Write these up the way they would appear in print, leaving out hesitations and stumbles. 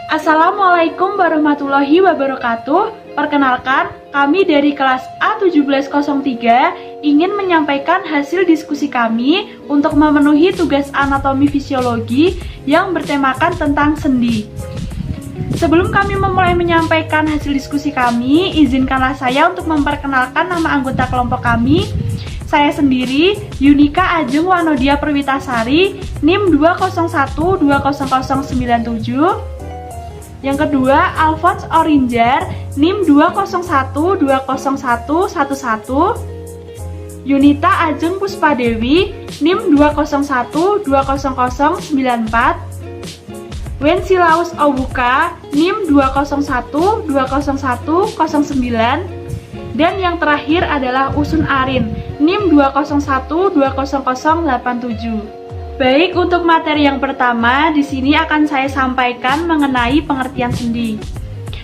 Assalamualaikum warahmatullahi wabarakatuh. Perkenalkan, kami dari kelas A1703 ingin menyampaikan hasil diskusi kami untuk memenuhi tugas anatomi fisiologi yang bertemakan tentang sendi. Sebelum kami memulai menyampaikan hasil diskusi kami, izinkanlah saya untuk memperkenalkan nama anggota kelompok kami. Saya sendiri, Yunika Ajeng Wanodia Perwitasari, NIM 201-20097. Yang kedua, Alphonse Orinjar, NIM 201-20111. Yunita Ajeng Puspadewi, NIM 201-20094. Wensilaus Owuka, NIM 201-20109. Dan yang terakhir adalah Usun Arin, NIM 201-20087. Baik, untuk materi yang pertama, di sini akan saya sampaikan mengenai pengertian sendi.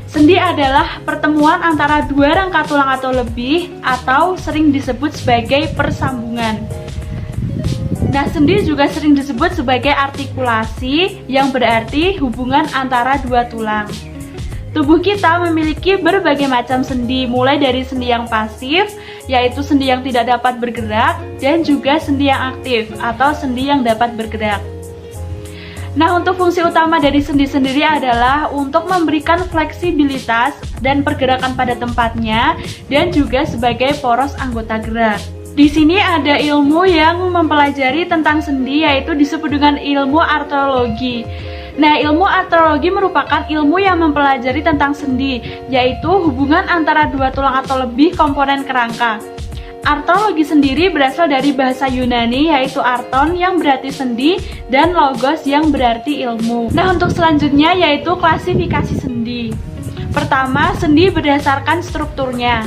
Sendi adalah pertemuan antara dua rangka tulang atau lebih, atau sering disebut sebagai persambungan. Nah, sendi juga sering disebut sebagai artikulasi, yang berarti hubungan antara dua tulang. Tubuh kita memiliki berbagai macam sendi, mulai dari sendi yang pasif, yaitu sendi yang tidak dapat bergerak, dan juga sendi yang aktif, atau sendi yang dapat bergerak. Nah, untuk fungsi utama dari sendi sendiri adalah untuk memberikan fleksibilitas dan pergerakan pada tempatnya, dan juga sebagai poros anggota gerak. Di sini ada ilmu yang mempelajari tentang sendi, yaitu disebut dengan ilmu artrologi. Nah, ilmu artrologi merupakan ilmu yang mempelajari tentang sendi, yaitu hubungan antara dua tulang atau lebih komponen kerangka. Artrologi sendiri berasal dari bahasa Yunani, yaitu arton yang berarti sendi dan logos yang berarti ilmu. Nah, untuk selanjutnya yaitu klasifikasi sendi. Pertama, sendi berdasarkan strukturnya.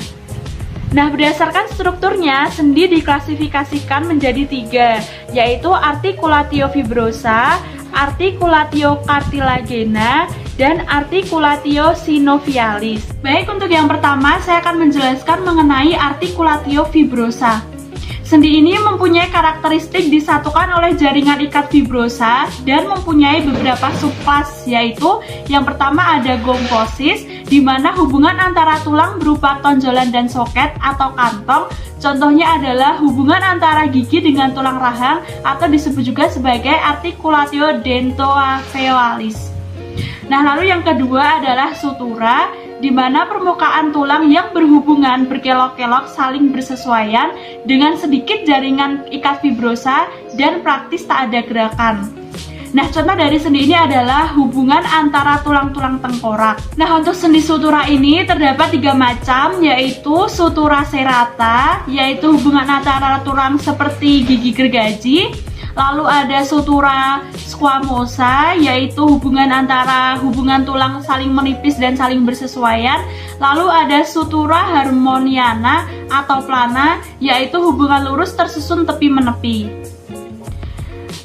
Nah, berdasarkan strukturnya, sendi diklasifikasikan menjadi tiga, yaitu articulatio fibrosa, articulatio cartilagena, dan articulatio synovialis. Baik, untuk yang pertama saya akan menjelaskan mengenai articulatio fibrosa. Sendi ini mempunyai karakteristik disatukan oleh jaringan ikat fibrosa dan mempunyai beberapa subklas, yaitu yang pertama ada gomfosis, di mana hubungan antara tulang berupa tonjolan dan soket atau kantong. Contohnya adalah hubungan antara gigi dengan tulang rahang atau disebut juga sebagai articulatio dentoalveolaris. Nah, lalu yang kedua adalah sutura, di mana permukaan tulang yang berhubungan berkelok-kelok saling bersesuaian dengan sedikit jaringan ikat fibrosa dan praktis tak ada gerakan. Nah, contoh dari sendi ini adalah hubungan antara tulang-tulang tengkorak. Nah, untuk sendi sutura ini terdapat tiga macam, yaitu sutura serrata, yaitu hubungan antara tulang seperti gigi gergaji. Lalu ada sutura squamosa, yaitu hubungan antara hubungan tulang saling menipis dan saling bersesuaian. Lalu ada sutura harmoniana atau plana, yaitu hubungan lurus tersusun tepi menepi.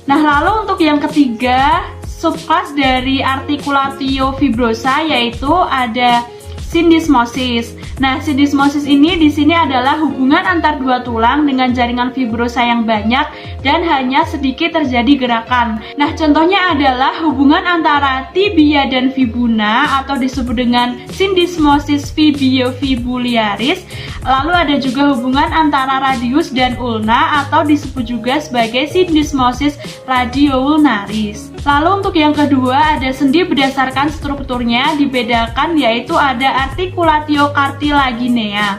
Nah, lalu untuk yang ketiga, subklas dari articulatio fibrosa yaitu ada syndesmosis. Nah, syndesmosis ini di sini adalah hubungan antar dua tulang dengan jaringan fibrosa yang banyak dan hanya sedikit terjadi gerakan. Nah, contohnya adalah hubungan antara tibia dan fibula atau disebut dengan syndesmosis fibiofibuliaris. Lalu ada juga hubungan antara radius dan ulna atau disebut juga sebagai syndesmosis radioulnaris. Lalu untuk yang kedua ada sendi berdasarkan strukturnya dibedakan, yaitu ada articulatio cartilaginea.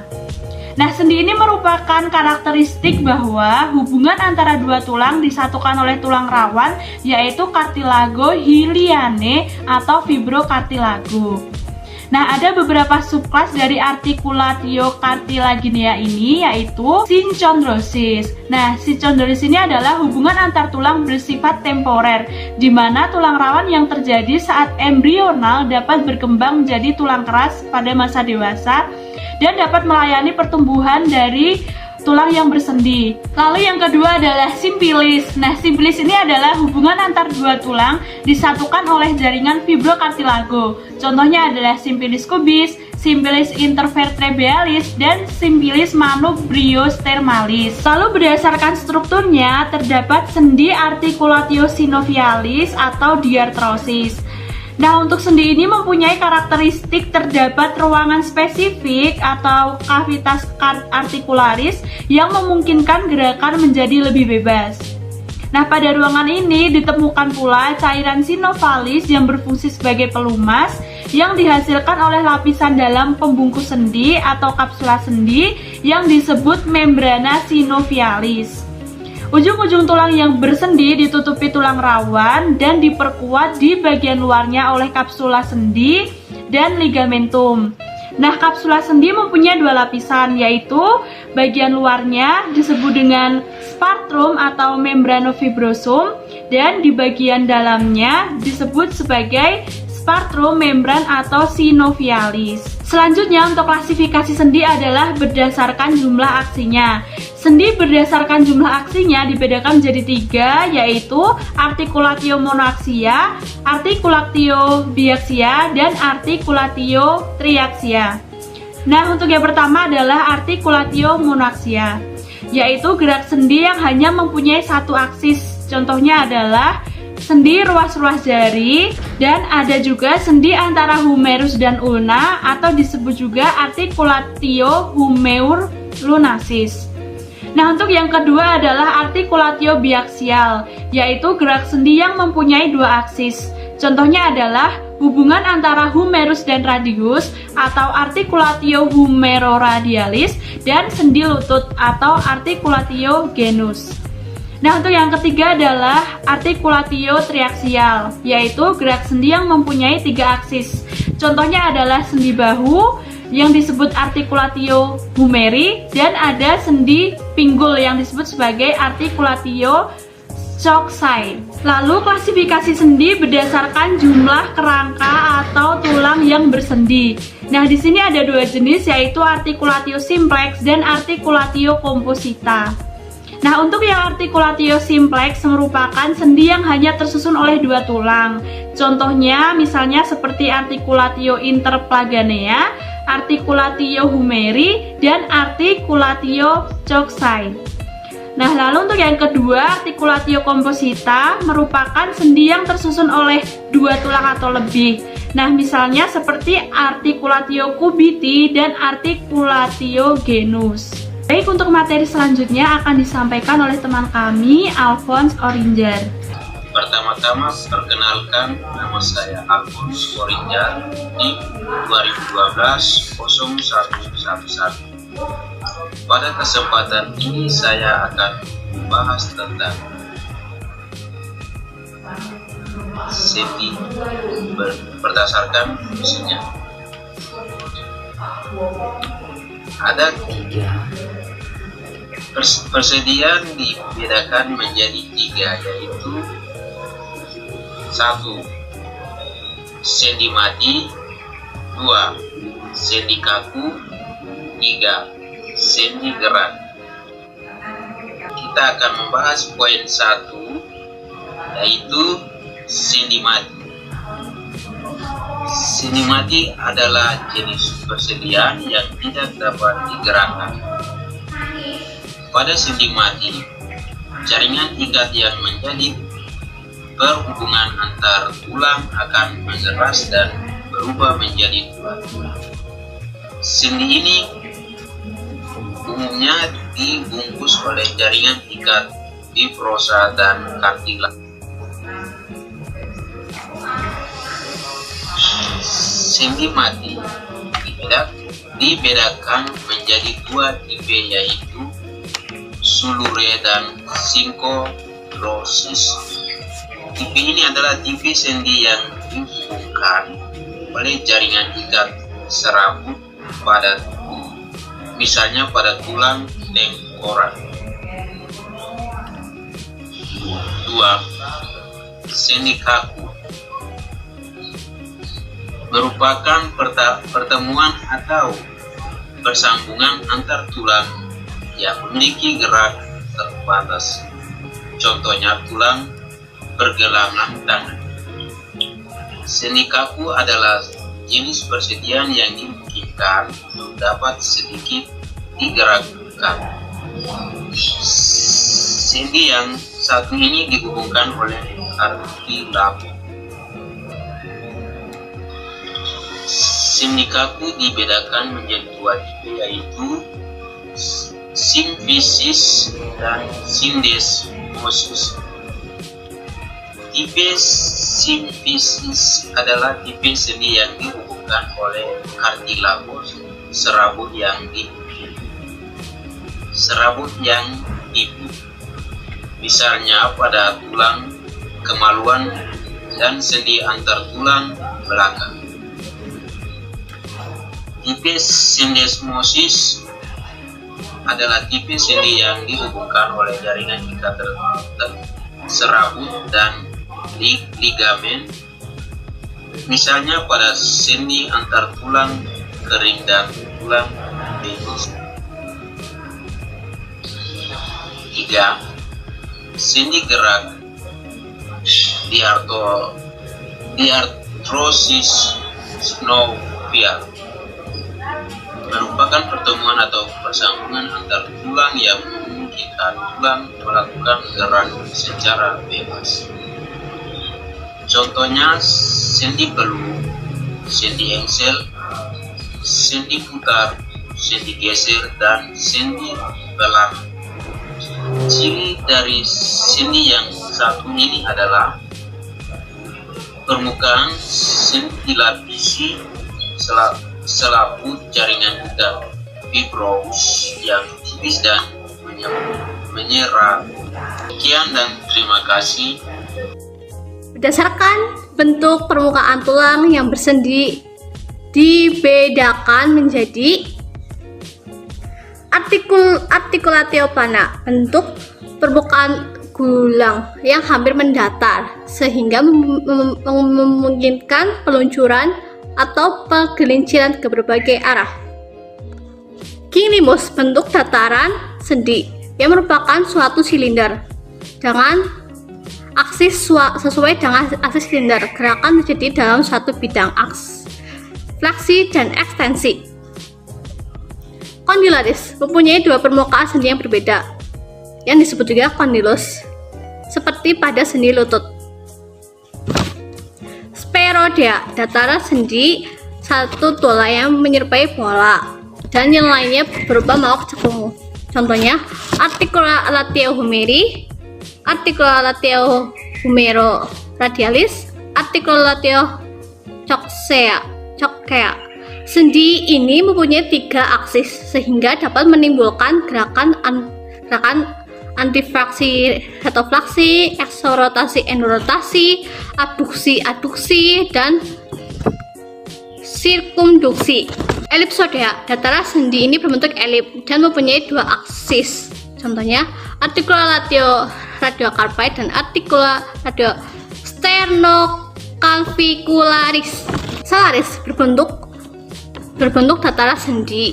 Nah, sendi ini merupakan karakteristik bahwa hubungan antara dua tulang disatukan oleh tulang rawan, yaitu cartilago hiliane atau fibrocartilago. Nah, ada beberapa subklas dari articulatio cartilaginea ini, yaitu synchondrosis. Nah, synchondrosis ini adalah hubungan antar tulang bersifat temporer, di mana tulang rawan yang terjadi saat embrional dapat berkembang menjadi tulang keras pada masa dewasa dan dapat melayani pertumbuhan dari tulang yang bersendi. Lalu yang kedua adalah simpilis. Nah, simpilis ini adalah hubungan antar dua tulang disatukan oleh jaringan fibrocartilago. Contohnya adalah simpilis kubis, simpilis intervertebralis, dan simpilis manubriostermalis. Lalu berdasarkan strukturnya terdapat sendi articulatio synovialis atau diartrosis. Nah, untuk sendi ini mempunyai karakteristik terdapat ruangan spesifik atau kavitas artikularis yang memungkinkan gerakan menjadi lebih bebas. Nah, pada ruangan ini ditemukan pula cairan sinovalis yang berfungsi sebagai pelumas yang dihasilkan oleh lapisan dalam pembungkus sendi atau kapsula sendi yang disebut membrana sinovialis. Ujung-ujung tulang yang bersendi ditutupi tulang rawan dan diperkuat di bagian luarnya oleh kapsula sendi dan ligamentum. Nah, kapsula sendi mempunyai dua lapisan, yaitu bagian luarnya disebut dengan spartum atau membranofibrosum dan di bagian dalamnya disebut sebagai spartum membran atau sinovialis. Selanjutnya, untuk klasifikasi sendi adalah berdasarkan jumlah aksinya. Sendi berdasarkan jumlah aksinya dibedakan menjadi tiga, yaitu articulatio monoaksia, articulatio biaksia, dan articulatio triaksia. Nah, untuk yang pertama adalah articulatio monoaksia, yaitu gerak sendi yang hanya mempunyai satu aksis. Contohnya adalah sendi ruas-ruas jari, dan ada juga sendi antara humerus dan ulna atau disebut juga articulatio humeur lunasis. Nah, untuk yang kedua adalah articulatio biaksial, yaitu gerak sendi yang mempunyai dua aksis. Contohnya adalah hubungan antara humerus dan radius atau articulatio humeroradialis dan sendi lutut atau articulatio genus. Nah, untuk yang ketiga adalah articulatio triaksial, yaitu gerak sendi yang mempunyai tiga aksis. Contohnya adalah sendi bahu yang disebut articulatio humeri dan ada sendi pinggul yang disebut sebagai articulatio coxae. Lalu klasifikasi sendi berdasarkan jumlah kerangka atau tulang yang bersendi. Nah, di sini ada dua jenis, yaitu articulatio simplex dan articulatio composita. Nah, untuk yang articulatio simplex merupakan sendi yang hanya tersusun oleh dua tulang. Contohnya misalnya seperti articulatio interplaganea, articulatio humeri, dan articulatio coxae. Nah, lalu untuk yang kedua, articulatio composita merupakan sendi yang tersusun oleh dua tulang atau lebih. Nah, misalnya seperti articulatio cubiti dan articulatio genus. Baik, untuk materi selanjutnya akan disampaikan oleh teman kami, Alphonse Orinjar. Pertama-tama, perkenalkan, nama saya Alphonse Orinjar di 2012-0111. Pada kesempatan ini saya akan membahas tentang sendi berdasarkan fungsinya. Ada tiga. Persediaan dibedakan menjadi tiga, yaitu 1. Sendi mati, 2. Sendi kaku, 3. Sendi gerak. Kita akan membahas poin 1, yaitu sendi mati. Sendi mati adalah jenis persediaan yang tidak dapat digerakkan. Pada sendi mati, jaringan ikat yang menjadi perhubungan antar tulang akan mengeras dan berubah menjadi dua. Sendi ini umumnya dibungkus oleh jaringan ikat fibrosa dan kartilage. Sendi mati dibedakan menjadi dua tipe, yaitu sulure dan sinkrosis. Tipe ini adalah tipe sendi yang dihubungkan oleh jaringan ikat serabut pada tubuh, misalnya pada tulang tengkorak. 2. Sendi kaku merupakan pertemuan atau persambungan antar tulang yang memiliki gerak terbatas. Contohnya tulang pergelangan tangan. Sendi kaku adalah jenis persediaan yang dimungkinkan untuk dapat sedikit digerakkan. Sendi yang satu ini dihubungkan oleh kartilage. sendi kaku dibedakan menjadi dua tipe, yaitu symphysis dan syndesmosis. Tipe symphysis adalah tipe sendi yang dihubungkan oleh kartilagos serabut yang tipu, misalnya pada tulang kemaluan dan sendi antar tulang belakang. Tipe syndesmosis adalah tipe sendi yang dihubungkan oleh jaringan ikat serabut dan ligamen, misalnya pada sendi antar tulang kering dan tulang betis. 3. Sendi gerak diartrosis synovial merupakan pertemuan atau persambungan antar tulang yang memungkinkan tulang melakukan gerak secara bebas. Contohnya sendi peluh, sendi engsel, sendi putar, sendi geser, dan sendi belang. Ciri dari sendi yang satu ini adalah permukaan sendi dilapisi selaput jaringan ikat fibrous yang tipis dan menyerap. Sekian dan terima kasih. Berdasarkan bentuk permukaan tulang yang bersendi dibedakan menjadi artikulatio plana, bentuk permukaan gulang yang hampir mendatar sehingga memungkinkan peluncuran atau penggelinciran ke berbagai arah. King-limbus, bentuk dataran sendi yang merupakan suatu silinder dengan aksis sesuai dengan aksis silinder. Gerakan terjadi dalam suatu bidang, aks, fleksi dan ekstensi. Kondylaris mempunyai dua permukaan sendi yang berbeda, yang disebut juga kondylus, seperti pada sendi lutut. Spheroidea, dataran sendi satu tulang yang menyerupai bola, dan yang lainnya berupa mawar cekung. Contohnya articulatio humeri, articulatio humeroradialis, articulatio coxea. Sendi ini mempunyai tiga aksis sehingga dapat menimbulkan gerakan antifraksi, retofraksi, eksorotasi, endorotasi, abduksi, dan sirkumduksi. Ellipsoidea, dataran sendi ini berbentuk elip dan mempunyai dua aksis. Contohnya articulatio radiocarpi dan articulatio sternoclavicularis. Salaris berbentuk dataran sendi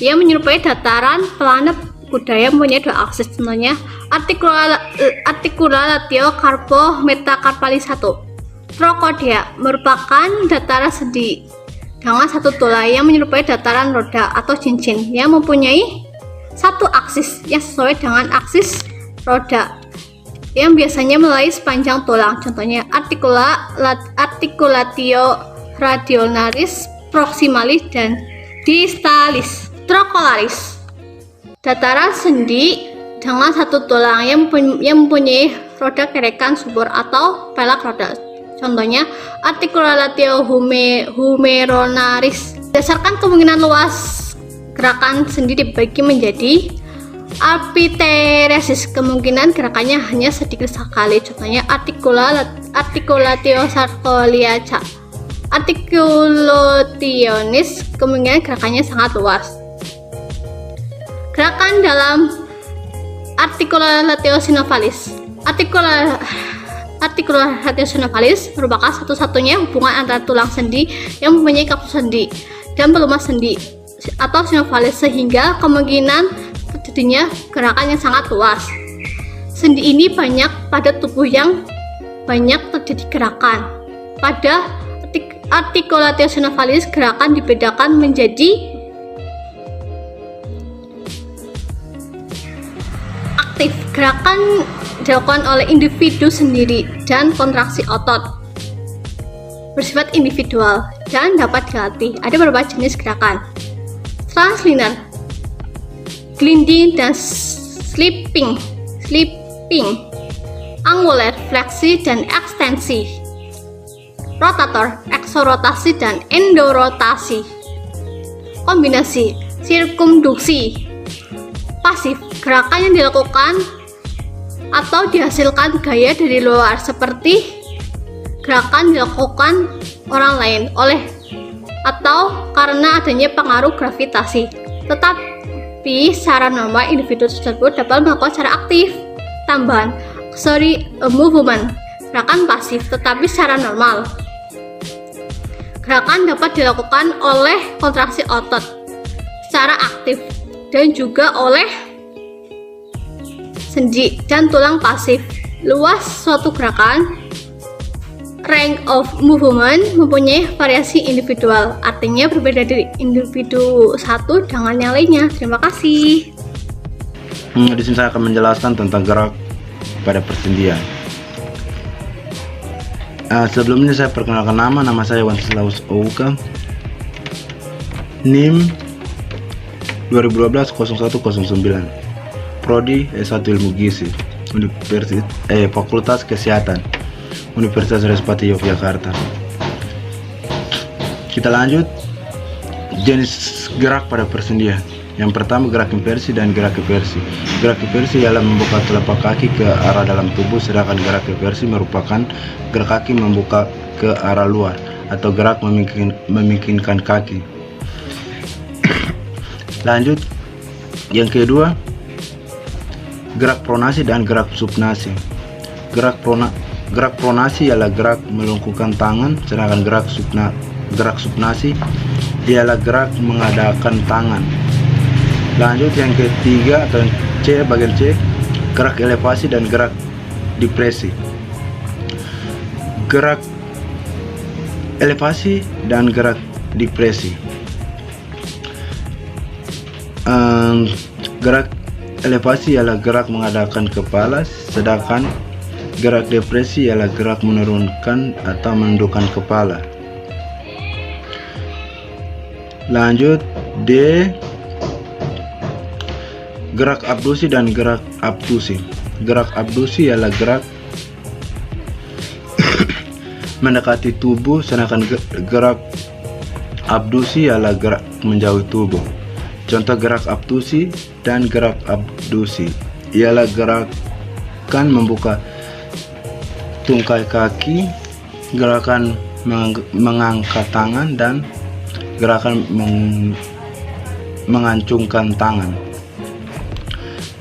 yang menyerupai dataran plana budaya, mempunyai dua aksis. Contohnya articulatio carpo metacarpalis 1. Trochodea merupakan dataran sendi dengan satu tulang yang menyerupai dataran roda atau cincin yang mempunyai satu aksis yang sesuai dengan aksis roda yang biasanya melalui sepanjang tulang. Contohnya articulatio radionaris, proximalis, dan distalis. Trocolaris, dataran sendi dengan satu tulang yang mempunyai roda kerekan subur atau pelak roda. Contohnya articulatio humeronaris. Berdasarkan kemungkinan luas, gerakan sendi dibagi menjadi arpiteresis, kemungkinan gerakannya hanya sedikit sekali. Contohnya articulatio sarcoliaca. Articulotionis, kemungkinan gerakannya sangat luas. Gerakan dalam articulatio synovialis. Articulatio synovialis merupakan satu-satunya hubungan antara tulang sendi yang mempunyai kapsul sendi dan pelumas sendi atau synovialis, sehingga kemungkinan terjadinya gerakan yang sangat luas. Sendi ini banyak pada tubuh yang banyak terjadi gerakan. Pada articulatio synovialis, gerakan dibedakan menjadi aktif, gerakan dilakukan oleh individu sendiri, dan kontraksi otot. bersifat individual dan dapat dilatih. Ada beberapa jenis gerakan: translinear, gliding dan slipping, angular, fleksi dan ekstensi, rotator, eksorotasi dan endorotasi, kombinasi, sirkumduksi, pasif, gerakan yang dilakukan atau dihasilkan gaya dari luar seperti gerakan dilakukan orang lain oleh atau karena adanya pengaruh gravitasi. Tetapi secara normal individu tersebut dapat melakukan secara aktif. Tambahan, movement, gerakan pasif tetapi secara normal. Gerakan dapat dilakukan oleh kontraksi otot secara aktif dan juga oleh sendi dan tulang pasif. Luas suatu gerakan, range of movement, mempunyai variasi individual, artinya berbeda dari individu satu dengan yang lainnya. Terima kasih. Di sini saya akan menjelaskan tentang gerak pada persendian. Sebelumnya saya perkenalkan nama saya Wenceslaus Ouka, NIM 2012-0109, Prodi S1 Ilmu Gizi, Fakultas Kesehatan, Universitas Respati Yogyakarta. Kita lanjut. Jenis gerak pada persendian. Yang pertama, gerak inversi dan gerak eversi. Gerak inversi ialah membuka telapak kaki ke arah dalam tubuh, sedangkan gerak eversi merupakan gerak kaki membuka ke arah luar atau gerak memikirkan kaki. Lanjut, yang kedua, gerak pronasi dan gerak supnasi. Gerak pronasi ialah gerak melengkungkan tangan, sedangkan gerak supnasi ialah gerak mengadakan tangan. Lanjut, yang ketiga atau C, bagian C, gerak elevasi dan gerak depresi. Gerak elevasi dan gerak depresi. Gerak elevasi ialah gerak mengadakan kepala, sedangkan gerak depresi ialah gerak menurunkan atau menundukkan kepala. Lanjut, D, gerak abduksi dan gerak abduksi. Gerak abduksi ialah gerak mendekati tubuh, sedangkan gerak abduksi ialah gerak menjauhi tubuh. Contoh gerak abduksi dan gerak abduksi ialah gerakan membuka tungkai kaki, gerakan mengangkat tangan, dan gerakan mengancungkan tangan.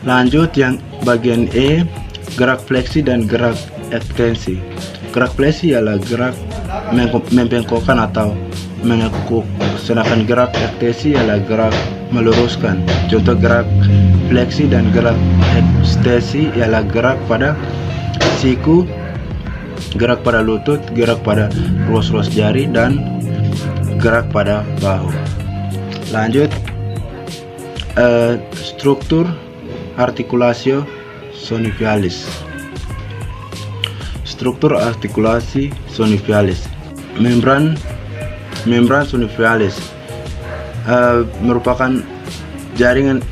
Lanjut, yang bagian E, gerak fleksi dan gerak ekstensi. Gerak fleksi ialah gerak membengkokkan atau menekuk, sedangkan gerak ekstensi ialah gerak meluruskan. Contoh gerak fleksi dan gerak ekstensi ialah gerak pada siku, gerak pada lutut, gerak pada ruas-ruas jari, dan gerak pada bahu. Lanjut, struktur articulatio sonifialis. Struktur artikulasi sonifialis. Membran sonifialis merupakan jaringan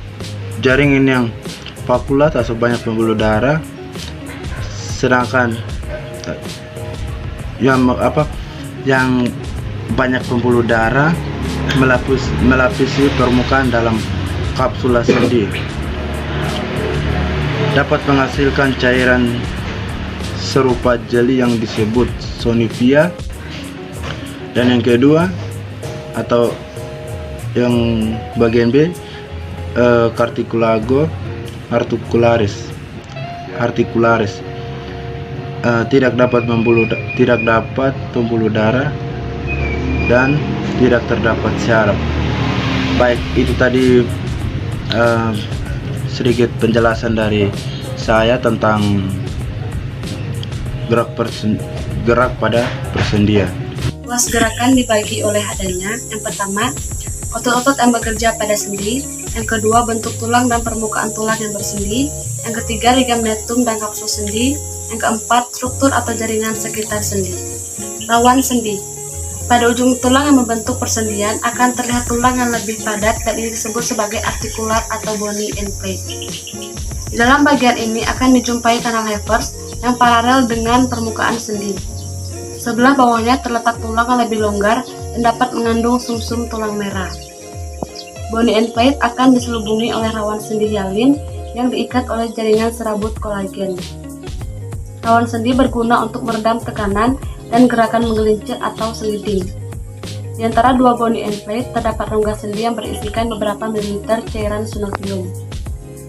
yang vakulat atau banyak pembuluh darah, sedangkan yang banyak pembuluh darah melapisi permukaan dalam kapsula sendi, dapat menghasilkan cairan serupa jeli yang disebut sonifia. Dan yang kedua atau yang bagian B, carticulago articularis. Tidak dapat pembuluh darah dan tidak terdapat syaraf. Baik, itu tadi sedikit penjelasan dari saya tentang gerak pada persendian. Luas gerakan dibagi oleh adanya: yang pertama, otot-otot yang bekerja pada sendi; yang kedua, bentuk tulang dan permukaan tulang yang bersendi; yang ketiga, ligamentum dan kapsul sendi; yang keempat, struktur atau jaringan sekitar sendi. Rawan sendi. Pada ujung tulang yang membentuk persendian akan terlihat tulang yang lebih padat dan ini disebut sebagai artikular atau bony end plate. Di dalam bagian ini akan dijumpai kanal Havers yang paralel dengan permukaan sendi. Sebelah bawahnya terletak tulang yang lebih longgar dan dapat mengandung sumsum tulang merah. Bony end plate akan diselubungi oleh rawan sendi hyalin yang diikat oleh jaringan serabut kolagen. Rawan sendi berguna untuk meredam tekanan dan gerakan menggelincir atau sliding. Di antara dua bony end plate terdapat rongga sendi yang berisikan beberapa mililiter cairan synovium.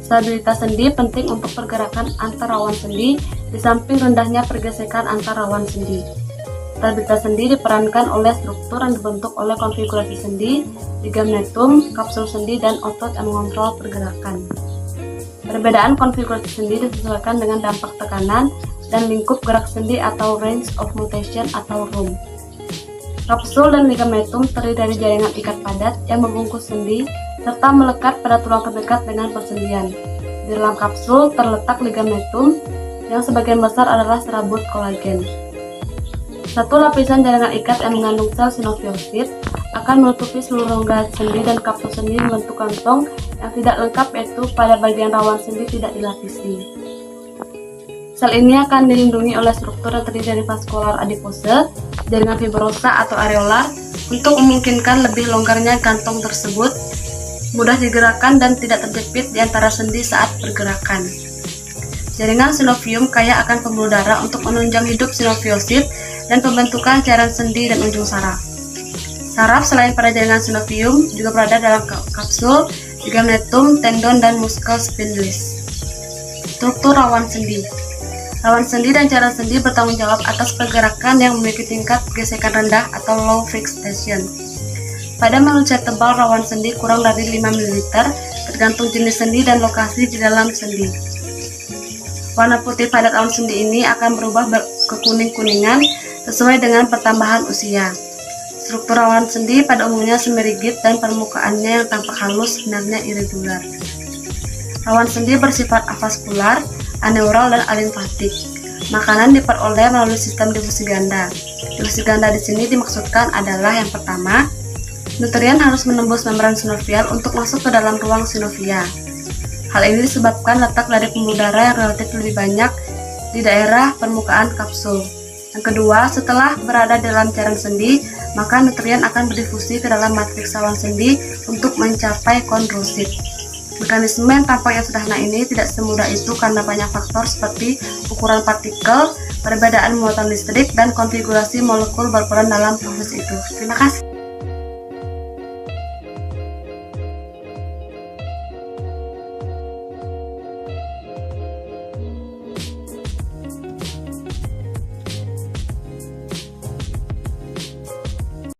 Stabilitas sendi penting untuk pergerakan antar rawan sendi di samping rendahnya pergesekan antar rawan sendi. Stabilitas sendi diperankan oleh struktur yang dibentuk oleh konfigurasi sendi, ligamentum, kapsul sendi, dan otot yang mengontrol pergerakan. Perbedaan konfigurasi sendi disesuaikan dengan dampak tekanan dan lingkup gerak sendi atau range of motion atau ROM. Kapsul dan ligamentum terdiri dari jaringan ikat padat yang membungkus sendi serta melekat pada tulang terdekat dengan persendian. Di dalam kapsul terletak ligamentum yang sebagian besar adalah serabut kolagen. Satu lapisan jaringan ikat yang mengandung sel sinofiosit akan menutupi seluruh rongga sendi dan kapsul sendi membentuk kantong yang tidak lengkap, yaitu pada bagian rawan sendi tidak dilapisi. Sel ini akan dilindungi oleh struktur yang terdiri dari vaskular adipose, jaringan fibrosa atau areolar untuk memungkinkan lebih longgarnya kantong tersebut, mudah digerakkan dan tidak terjepit di antara sendi saat pergerakan. Jaringan sinovium kaya akan pembuluh darah untuk menunjang hidup sinofiosit dan pembentukan cairan sendi dan ujung saraf. Saraf selain pada jaringan sinovium juga berada dalam kapsul, ligamentum, tendon, dan muscle spinalis. Struktur rawan sendi. Rawan sendi dan cairan sendi bertanggung jawab atas pergerakan yang memiliki tingkat gesekan rendah atau low friction. Pada manusia tebal, rawan sendi kurang dari 5 ml, tergantung jenis sendi dan lokasi di dalam sendi. Warna putih padat rawan sendi ini akan berubah ke kuning-kuningan sesuai dengan pertambahan usia. Struktur rawan sendi pada umumnya semirigid dan permukaannya yang tampak halus sebenarnya irregular. Rawan sendi bersifat avaskular, aneural, dan alimfatik. Makanan diperoleh melalui sistem difusi ganda. Difusi ganda di sini dimaksudkan adalah yang pertama, nutrien harus menembus membran sinovial untuk masuk ke dalam ruang sinovia. Hal ini disebabkan letak dari pembuluh darah yang relatif lebih banyak di daerah permukaan kapsul. Yang kedua, setelah berada dalam cairan sendi, maka nutrien akan berdifusi ke dalam matriks rawan sendi untuk mencapai kondrosit. Mekanisme yang tampaknya sederhana ini tidak semudah itu karena banyak faktor seperti ukuran partikel, perbedaan muatan listrik, dan konfigurasi molekul berperan dalam proses itu. Terima kasih.